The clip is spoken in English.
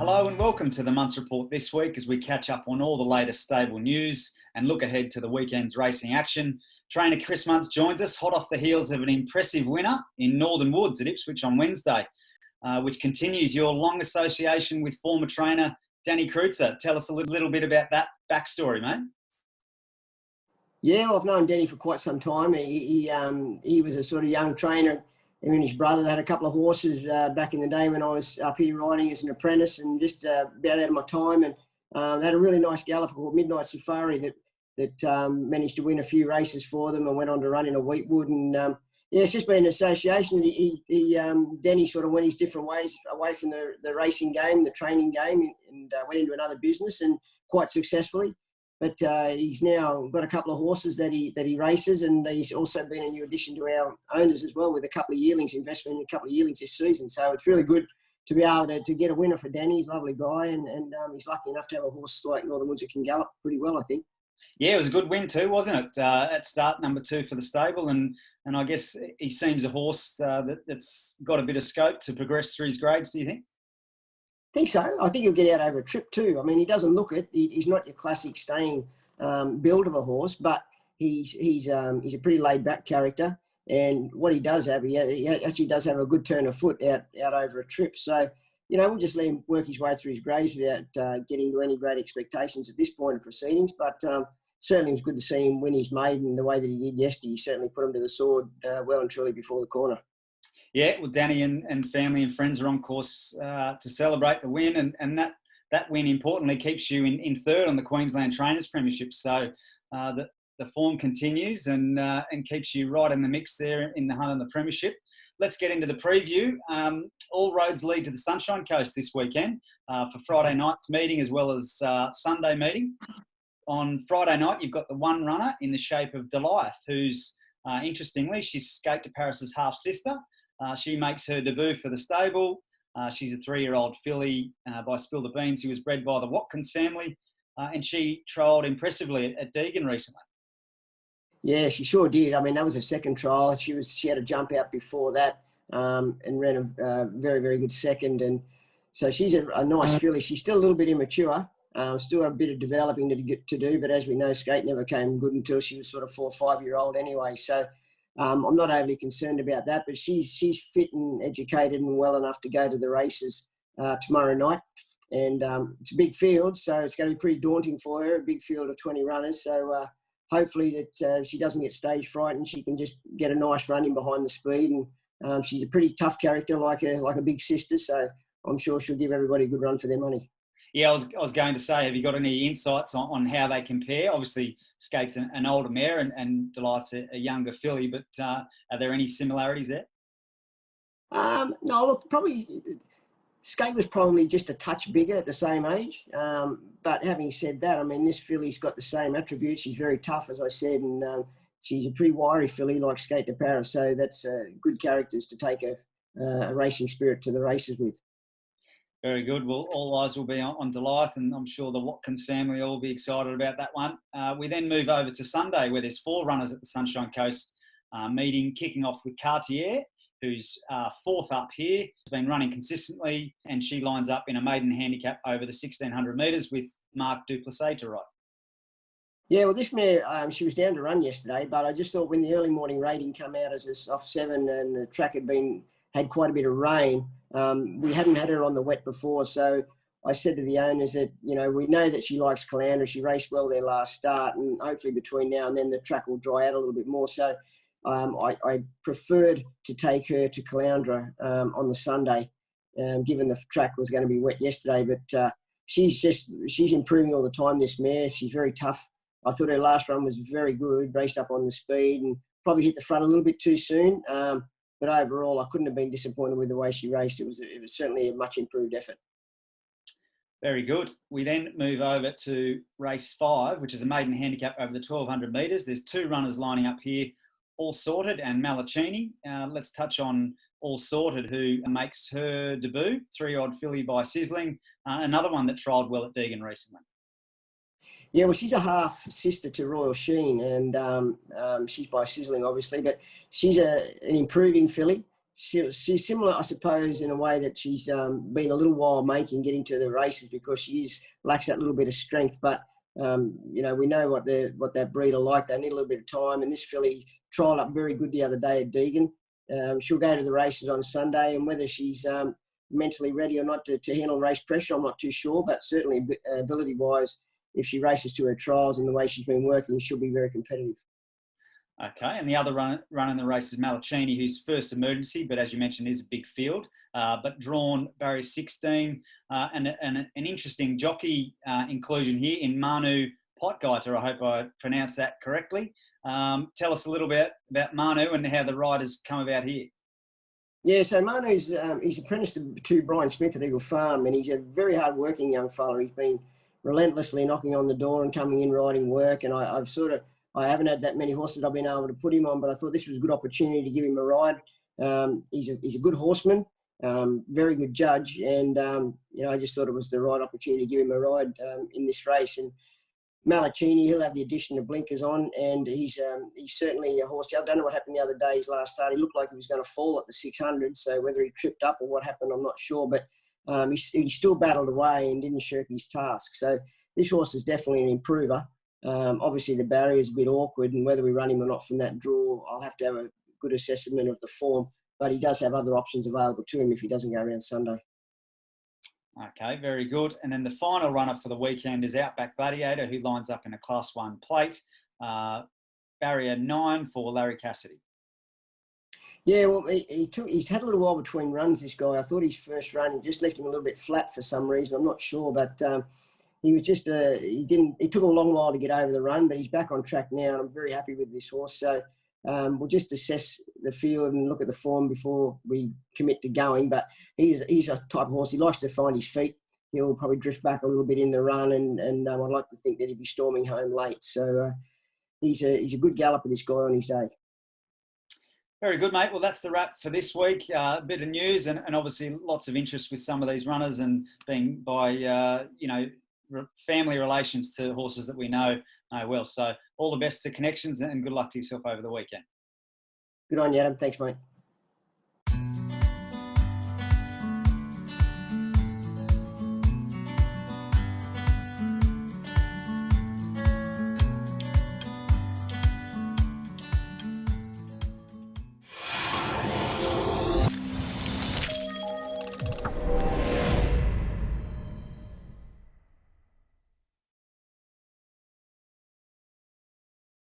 Hello and welcome to the Munce Report this week as we catch up on all the latest stable news and look ahead to the weekend's racing action. Trainer Chris Munce joins us hot off the heels of an impressive winner in Northern Woods at Ipswich on Wednesday, which continues your long association with former trainer Danny Kreutzer. Tell us a little bit about that backstory, mate. Yeah, well, I've known Danny for quite some time. He was a sort of young trainer. Him and his brother had a couple of horses back in the day when I was up here riding as an apprentice and just about out of my time. And they had a really nice gallop called Midnight Safari that managed to win a few races for them and went on to run in a Wheatwood. And yeah, it's just been an association. Danny sort of went his different ways away from the racing game, the training game, and went into another business and quite successfully. But he's now got a couple of horses that he races, and he's also been a new addition to our owners as well with a couple of yearlings, investment in a couple of yearlings this season. So it's really good to be able to get a winner for Danny. He's a lovely guy, and he's lucky enough to have a horse like Northern Woods that can gallop pretty well, I think. Yeah, it was a good win too, wasn't it? At start number 2 for the stable, and I guess he seems a horse that's got a bit of scope to progress through his grades, do you think? I think so. I think he'll get out over a trip too. I mean, he doesn't look it. He's not your classic staying build of a horse, but he's a pretty laid back character. And what he does have, he actually does have a good turn of foot out over a trip. So, you know, we'll just let him work his way through his grades without getting to any great expectations at this point of proceedings. But certainly it was good to see him win his maiden the way that he did yesterday. He certainly put him to the sword well and truly before the corner. Yeah, well, Danny and family and friends are on course to celebrate the win, and that win importantly keeps you in third on the Queensland Trainers Premiership. So the form continues and keeps you right in the mix there in the hunt on the Premiership. Let's get into the preview. All roads lead to the Sunshine Coast this weekend for Friday night's meeting as well as Sunday meeting. On Friday night, you've got the one runner in the shape of Goliath, who's interestingly, she's Skate to Paris's half sister. She makes her debut for the stable. She's a 3-year-old filly by Spill the Beans who was bred by the Watkins family, and she trialled impressively at Deagon recently. Yeah, she sure did. I mean, that was her second trial. She had a jump out before that and ran a very, very good second. And so she's a nice filly. She's still a little bit immature. Still a bit of developing to do, but as we know, skate never came good until she was sort of 4 or 5-year-old anyway. So I'm not overly concerned about that, but she's fit and educated and well enough to go to the races tomorrow night. And it's a big field, so it's going to be pretty daunting for her, a big field of 20 runners. So hopefully that she doesn't get stage fright and she can just get a nice run in behind the speed. And she's a pretty tough character like a big sister, so I'm sure she'll give everybody a good run for their money. Yeah, I was going to say, have you got any insights on how they compare? Obviously, Skate's an older mare and Delight's a younger filly, but are there any similarities there? No, look, probably Skate was probably just a touch bigger at the same age. But having said that, I mean, this filly's got the same attributes. She's very tough, as I said, and she's a pretty wiry filly like Skate to Paris. So that's good characters to take a racing spirit to the races with. Very good. Well, all eyes will be on Goliath, and I'm sure the Watkins family will be excited about that one. We then move over to Sunday, where there's 4 runners at the Sunshine Coast meeting, kicking off with Cartier, who's 4th up here, has been running consistently, and she lines up in a maiden handicap over the 1,600 metres with Mark Duplessis to ride. Yeah, well, this mare, she was down to run yesterday, but I just thought when the early morning rating came out as a soft 7 and the track had quite a bit of rain, we hadn't had her on the wet before, so I said to the owners that, you know, we know that she likes Caloundra. She raced well their last start, and hopefully between now and then the track will dry out a little bit more. So I preferred to take her to Caloundra on the Sunday, given the track was going to be wet yesterday. But she's improving all the time, this mare. She's very tough. I thought her last run was very good, raced up on the speed and probably hit the front a little bit too soon. But overall, I couldn't have been disappointed with the way she raced. It was certainly a much improved effort. Very good. We then move over to race 5, which is a maiden handicap over the 1,200 metres. There's 2 runners lining up here, All Sorted and Malachini. Let's touch on All Sorted, who makes her debut, 3-year-old filly by Sizzling, another one that trialled well at Deagon recently. Yeah, well, she's a half sister to Royal Sheen, and she's by Sizzling, obviously, but she's an improving filly. she's similar, I suppose, in a way that she's been a little while getting to the races because she lacks that little bit of strength. But you know, we know what that breed are like. They need a little bit of time. And this filly trialled up very good the other day at Deagon. She'll go to the races on Sunday, and whether she's mentally ready or not to handle race pressure, I'm not too sure. But certainly, ability-wise, if she races to her trials in the way she's been working, she'll be very competitive. Okay, and the other run in the race is Malachini, who's first emergency, but as you mentioned, is a big field. But drawn barrier 16, and an interesting jockey inclusion here in Manu Potgeiter. I hope I pronounced that correctly. Tell us a little bit about Manu and how the riders come about here. Yeah, so Manu's he's apprenticed to Brian Smith at Eagle Farm, and he's a very hard-working young fella. He's been relentlessly knocking on the door and coming in, riding work, and I haven't had that many horses I've been able to put him on, but I thought this was a good opportunity to give him a ride. He's a good horseman, very good judge, and you know, I just thought it was the right opportunity to give him a ride in this race. And Malachini, he'll have the addition of blinkers on, and he's certainly a horse. I don't know what happened the other day, his last start. He looked like he was going to fall at the 600, so whether he tripped up or what happened, I'm not sure. But he still battled away and didn't shirk his task. So this horse is definitely an improver. Obviously, the barrier is a bit awkward, and whether we run him or not from that draw, I'll have to have a good assessment of the form. But he does have other options available to him if he doesn't go around Sunday. Okay, very good. And then the final runner for the weekend is Outback Gladiator, who lines up in a Class 1 plate. Barrier 9 for Larry Cassidy. Yeah, well, he's had a little while between runs, this guy. I thought his first run, he just left him a little bit flat for some reason. I'm not sure, but he was just, it took a long while to get over the run, but he's back on track now, and I'm very happy with this horse. So we'll just assess the field and look at the form before we commit to going. But he's a type of horse, he likes to find his feet. He'll probably drift back a little bit in the run, and I'd like to think that he'd be storming home late. So he's a good galloper, this guy, on his day. Very good, mate. Well, that's the wrap for this week. A bit of news and obviously lots of interest with some of these runners and being by, you know, family relations to horses that we know well. So all the best to Connections and good luck to yourself over the weekend. Good on you, Adam. Thanks, mate.